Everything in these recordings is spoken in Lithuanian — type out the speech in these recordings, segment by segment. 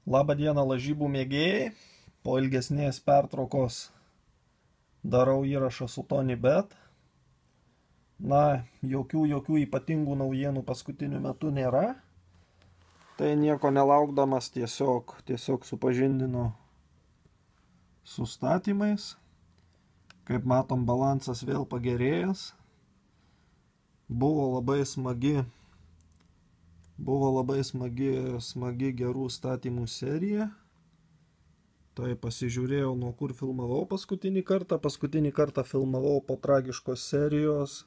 Labą dieną lažybų mėgėjai. Po ilgesnės pertraukos darau įrašą su TonyBet. Jokių ypatingų naujienų paskutiniu metu nėra. Tai nieko nelaukdamas tiesiog supažindinu su statymais. Kaip matom, balansas vėl pagerėjęs. Buvo labai smagi gerų statymų serija. Tai pasižiūrėjau, nuo kur filmavau paskutinį kartą. Paskutinį kartą filmavau po tragiškos serijos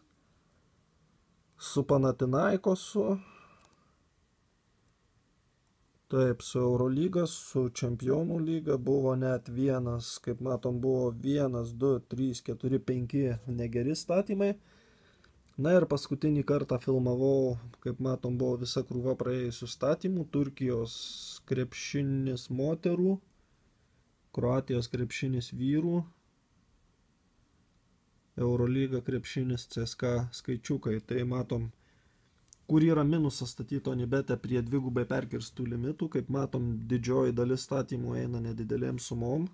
su Panathinaikosu. Taip, su Eurolyga, su Čempionų lyga buvo net vienas, kaip matom, buvo 1, 2, 3, 4, 5 negeri statymai. Na ir paskutinį kartą filmavau, kaip matom, buvo visa krūva praėjusių statymų. Turkijos krepšinis moterų, Kroatijos krepšinis vyrų, Eurolyga krepšinis CSKA skaičiukai. Tai matom, kur yra minusas statyti TonyBet'e prie dvigubai perkirstų limitų. Kaip matom, didžioji dalis statymų eina nedidelėm sumom.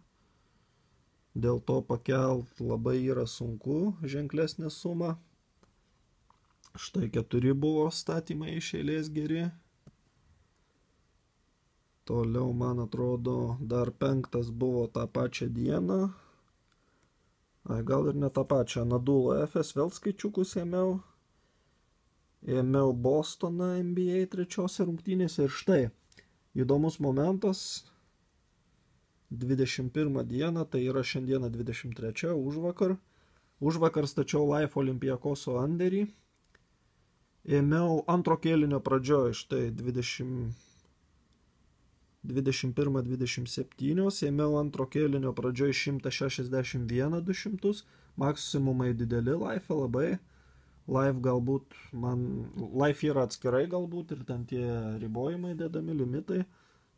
Dėl to pakelt labai yra sunku ženklesnę sumą. Štai 4 buvo statymai iš eilės geri. Toliau, man atrodo, dar 5 buvo tą pačią dieną. Gal ir ne tą pačią. Nadulo FS vėl skaičiukus ėmiau. Ėmiau Bostoną NBA 3 rungtynėse. Ir štai, įdomus momentas. 21 dieną, tai yra šiandieną 23, užvakar stačiau Life Olympiakoso underį. Ėmiau antro kėlinio pradžioj, štai 21-27, ėmiau antro kėlinio pradžioj 161-200, maksimumai dideli Life labai. Life galbūt Life yra atskirai galbūt ir ten tie ribojimai dedami, limitai.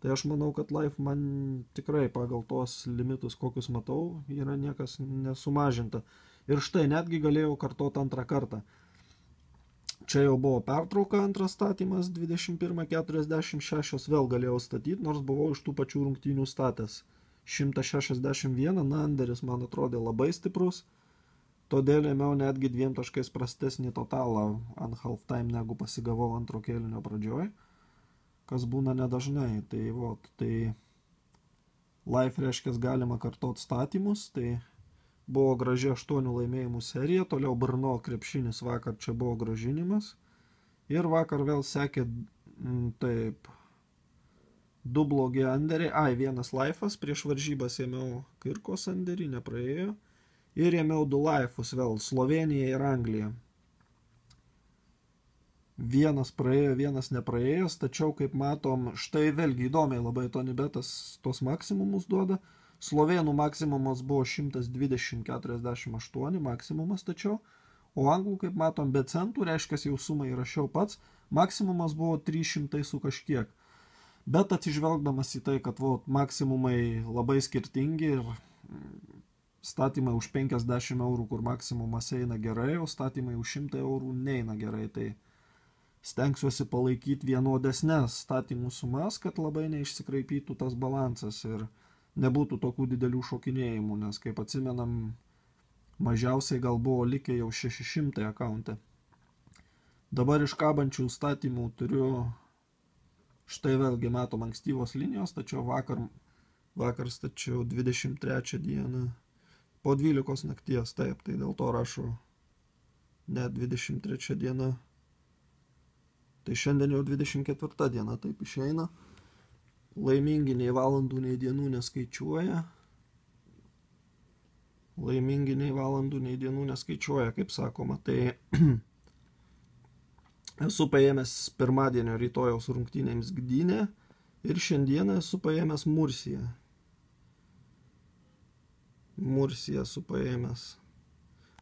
Tai aš manau, kad Life man tikrai pagal tos limitus, kokius matau, yra niekas nesumažinta. Ir štai netgi galėjau kartoti antrą kartą. Čia jau buvo pertrauka, antras statymas, 21:46 vėl galėjau statyti, nors buvau iš tų pačių rungtynių statęs. 161, underis man atrodė labai stiprus, todėl ėmiau netgi 2 taškais prastesnį totalą ant halftime, negu pasigavau antro kėlinio pradžioj, kas būna nedažnai. Tai Life reiškia galima kartot statymus, tai buvo graži 8 laimėjimų serija, toliau Brno krepšinis vakar, čia buvo grąžinimas. Ir vakar vėl sekė, taip, 2 blogi underiai, vienas Life'as, prieš varžybas ėmiau Kirkos underį, nepraėjo. Ir ėmiau 2 Life'us vėl, Slovenija ir Anglija. Vienas praėjo, vienas nepraėjęs, tačiau kaip matom, štai vėlgi įdomiai labai TonyBet'as tos maksimumus duoda. Slovėnų maksimumas buvo 120,48 maksimumas tačiau, o anglų, kaip matom, be centų, reiškia jau sumą įrašiau pats, maksimumas buvo 300 su kažkiek. Bet atsižvelgdamas į tai, kad maksimumai labai skirtingi ir statymai už 50 eurų, kur maksimumas eina gerai, o statymai už 100 eurų neina gerai, tai stengsiuosi palaikyti vienodesnės statymų sumas, kad labai neišsikraipytų tas balansas ir nebūtų tokių didelių šokinėjimų, nes kaip atsimenam, mažiausiai gal buvo likę jau 600 akaunte. Dabar iš kabančių statymų turiu, štai vėlgi matom ankstyvos linijos, tačiau vakar stačiau 23 dieną po 12 nakties, taip, tai dėl to rašau ne 23 diena, tai šiandien jau 24 diena, taip išeina. Laimingi nei valandų, nei dienų neskaičiuoja. Kaip sakoma. Tai esu paėmęs pirmadienio rytojaus rungtynėms Gdynę ir šiandieną esu paėmęs Mursiją. Esu paėmęs.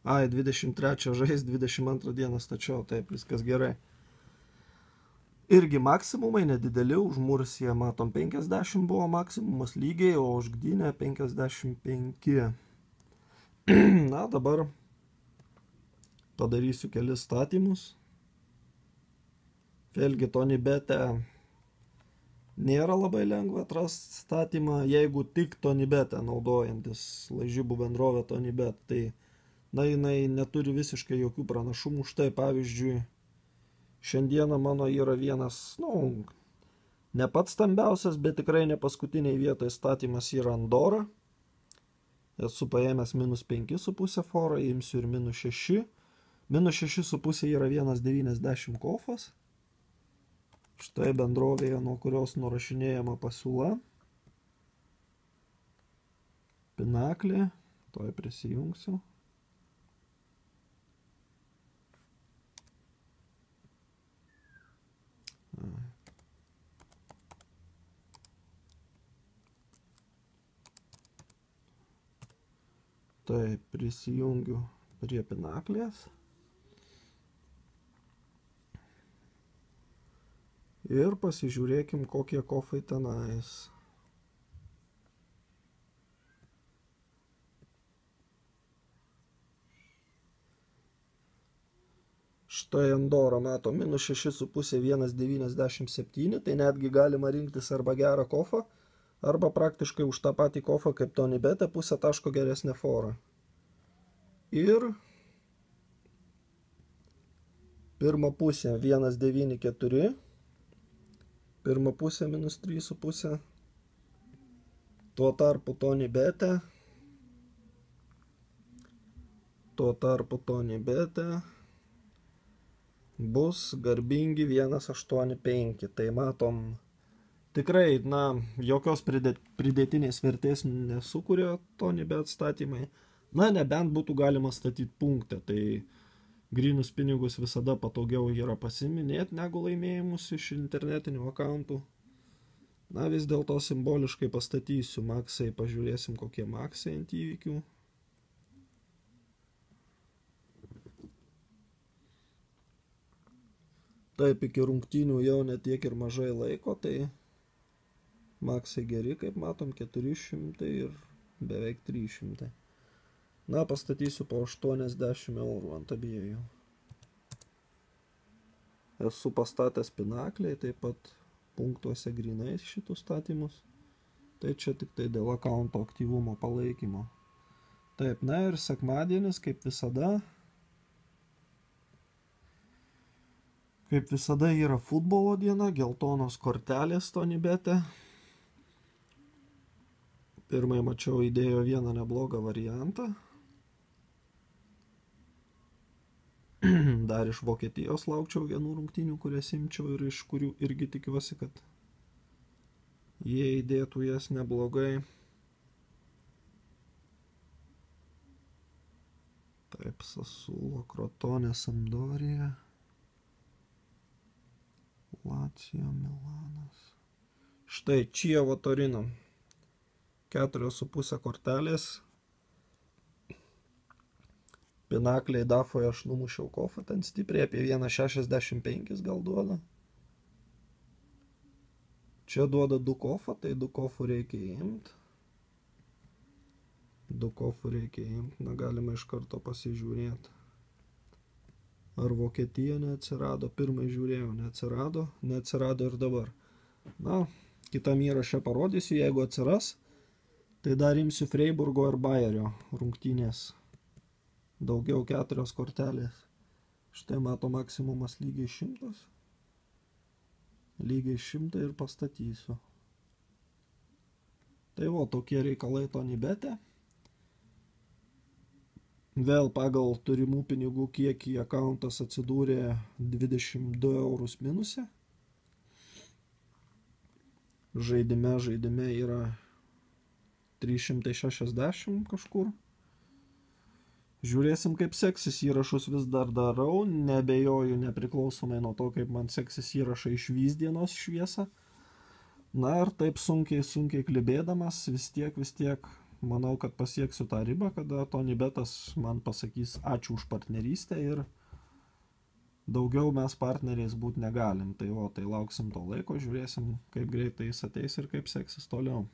23 žais, 22 dieną stačiau, taip, viskas gerai. Irgi maksimumai nedideli, už Mursiją matom 50 buvo maksimumas lygiai, o už Gdynę 55. Na, dabar padarysiu kelis statymus. Vėlgi TonyBet'e nėra labai lengva atrasti statymą, jeigu tik Tonybetę naudojantis lažybų bendrovė Tonybet, tai na, jinai neturi visiškai jokių pranašumų. Štai pavyzdžiui, šiandieną mano yra vienas, ne pats stambiausias, bet tikrai ne paskutiniai vietoje statymas yra Andorra. Esu paėmęs -5,5 forą, imsiu ir -6. -6,5 yra 1,90 kofas. Štai bendrovėje, nuo kurios nurašinėjama pasiūla. Pinaklė, toj prisijungsiu. Taip, prisijungiu prie Pinaklės. Ir pasižiūrėkim, kokie kofai tenais. Štai Andorra mato -6,5 1,97, tai netgi galima rinktis arba gerą kofą, arba praktiškai už tą patį kofą kaip Tonybetė pusę taško geresnė fora. Ir pirma pusė 1,94, pirma pusė -3,5, tuo tarpu Tonybetė bus garbingi 1,85. Tai matom, tikrai, jokios pridėtinės vertės nesukuria Tonybet statymai. Nebent būtų galima statyti punktą, tai grynus pinigus visada patogiau yra pasiminėti negu laimėjimus iš internetinių akauntų. Vis dėlto simboliškai pastatysiu maksai, pažiūrėsim kokie maksai ant įvykių. Taip, iki rungtynių jau netiek ir mažai laiko, tai maksai geri, kaip matom, 400 ir beveik 300. Pastatysiu po 80 eurų ant abiejų. Esu pastatęs Pinaklėje, taip pat punktuose grinais šitus statymus. Tai čia tik tai dėl akaunto aktyvumo palaikymo. Taip, ir sekmadienis, kaip visada. Kaip visada yra futbolo diena, geltonos kortelės Tonybetė. Pirmai mačiau įdėjo vieną neblogą variantą. Dar iš Vokietijos laukčiau vienų rungtynių, kurias imčiau ir iš kurių irgi tikiuosi, kad jie įdėtų jas neblogai. Taip, Sassuolo, Crotone, Sampdoria, Lazio, Milanas. Štai Čievo Torino. 4,5 kortelės. Pinaklėje Dafoje aš numušiau kofą ten stipriai, apie 1,65 gal duoda. Čia duoda 2 kofą, tai 2 kofų reikia imti. 2 kofų reikia imti, galima iš karto pasižiūrėti. Ar Vokietija neatsirado? Pirmai žiūrėjau, neatsirado ir dabar. Kitam įraše parodysiu, jeigu atsiras, tai dar imsiu Freiburgo ir Bayerio rungtynės. Daugiau 4 kortelės. Štai mato maksimumas lygiai 100. Lygiai 100 ir pastatysiu. Tai tokie reikalai Tonybetė. Vėl pagal turimų pinigų kiekį akauntas atsidūrė 22 eurus minuse. Žaidime yra 360 kažkur. Žiūrėsim, kaip seksis, įrašus vis dar darau, nebejoju nepriklausomai nuo to, kaip man seksis įrašai išvys dienos šviesą. Ir taip sunkiai klibėdamas, vis tiek manau, kad pasieksiu tą ribą, kada Tonybetas man pasakys ačiū už partnerystę ir daugiau mes partneriais būti negalim. Tai lauksim to laiko, žiūrėsim, kaip greitai jis ateis ir kaip seksis toliau.